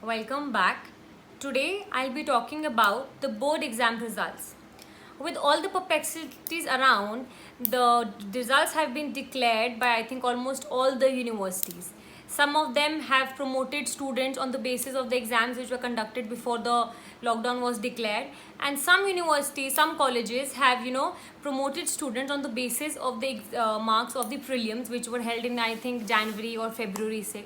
welcome back. Today I'll be talking about the board exam results. With all the perplexities around, the results have been declared by I think almost all the universities. Some of them have promoted students on the basis of the exams which were conducted before the lockdown was declared, and some universities, some colleges have promoted students on the basis of the marks of the prelims which were held in I think January or February say.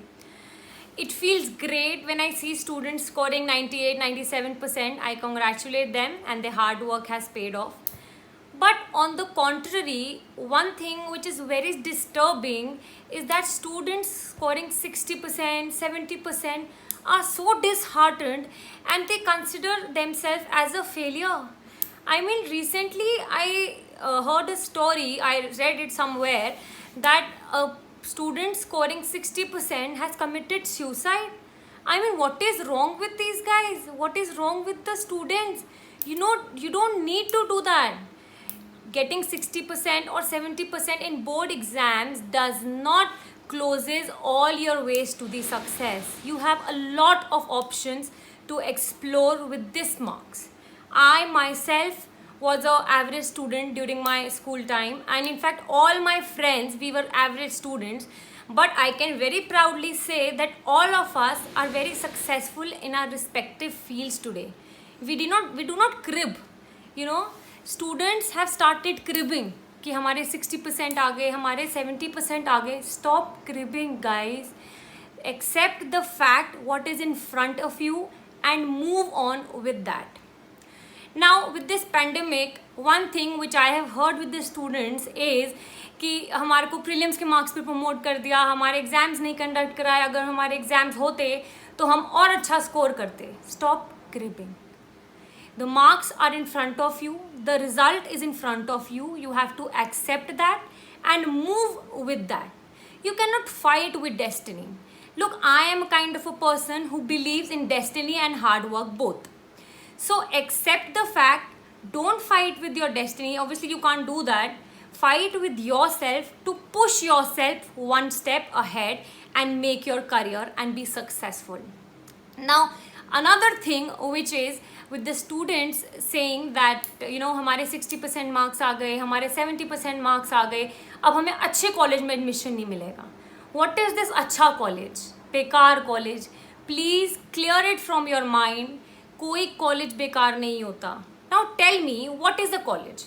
It feels great when I see students scoring 98, 97%. I congratulate them and their hard work has paid off. But on the contrary, one thing which is very disturbing is that students scoring 60%, 70% are so disheartened and they consider themselves as a failure. I mean, recently I heard a story, I read it somewhere, that a student scoring 60% has committed suicide. I mean, what is wrong with these guys? What is wrong with the students? You don't need to do that. Getting 60% or 70% in board exams does not closes all your ways to the success. You have a lot of options to explore with this marks. I myself was an average student during my school time, and in fact all my friends, we were average students, but I can very proudly say that all of us are very successful in our respective fields today. We do not crib. Students have started cribbing कि हमारे 60% आ गए, हमारे 70% आ गए. Stop cribbing, guys. Accept the fact what is in front of you and move on with that. Now with this pandemic, one thing which I have heard with the students is कि हमारे को prelims के marks पे promote कर दिया, हमारे exams नहीं conduct कराए. अगर हमारे एग्जाम्स होते तो हम और अच्छा स्कोर करते. Stop cribbing. The marks are in front of you. The result is in front of you. You have to accept that and move with that. You cannot fight with destiny. Look, I am a kind of a person who believes in destiny and hard work both. So accept the fact, don't fight with your destiny. Obviously you can't do that. Fight with yourself to push yourself one step ahead and make your career and be successful. Now another thing which is with the students saying that हमारे 60% marks आ गए, हमारे 70% marks आ गए, अब हमें अच्छे college में admission नहीं मिलेगा. What is this अच्छा कॉलेज, बेकार college? Please clear it from your mind. कोई कॉलेज बेकार नहीं होता. Now tell me, what is a college?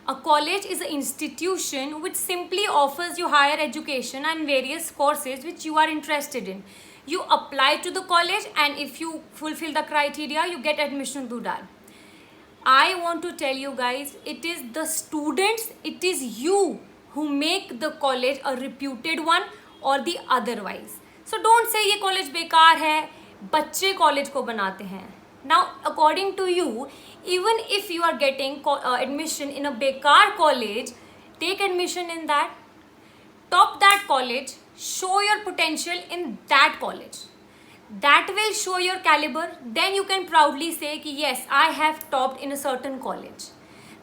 A college is an institution which simply offers you higher education and various courses which you are interested in. You apply to the college and if you fulfill the criteria, you get admission to that. I want to tell you guys, it is the students, it is you who make the college a reputed one or the otherwise. So don't say ये college बेकार है, बच्चे college को बनाते हैं. Now according to you, even if you are getting admission in a bekar college, take admission in that, top that college, show your potential in that college. That will show your caliber. Then you can proudly say कि yes, I have topped in a certain college.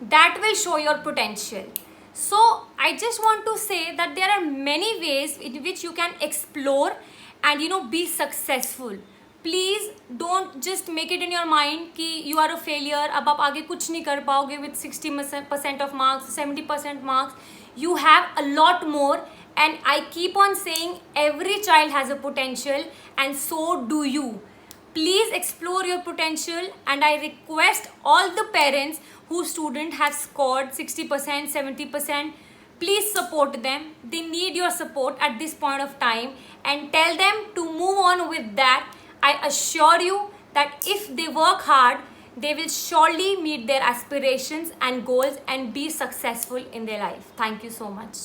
That will show your potential. So I just want to say that there are many ways in which you can explore and be successful. Please don't just make it in your mind कि you are a failure, अब आप आगे कुछ नहीं कर पाओगे with 60% of marks, 70% marks. You have a lot more, and I keep on saying every child has a potential and so do you. Please explore your potential, and I request all the parents whose student have scored 60%, 70%, please support them. They need your support at this point of time and tell them to move on with that. I assure you that if they work hard, they will surely meet their aspirations and goals and be successful in their life. Thank you so much.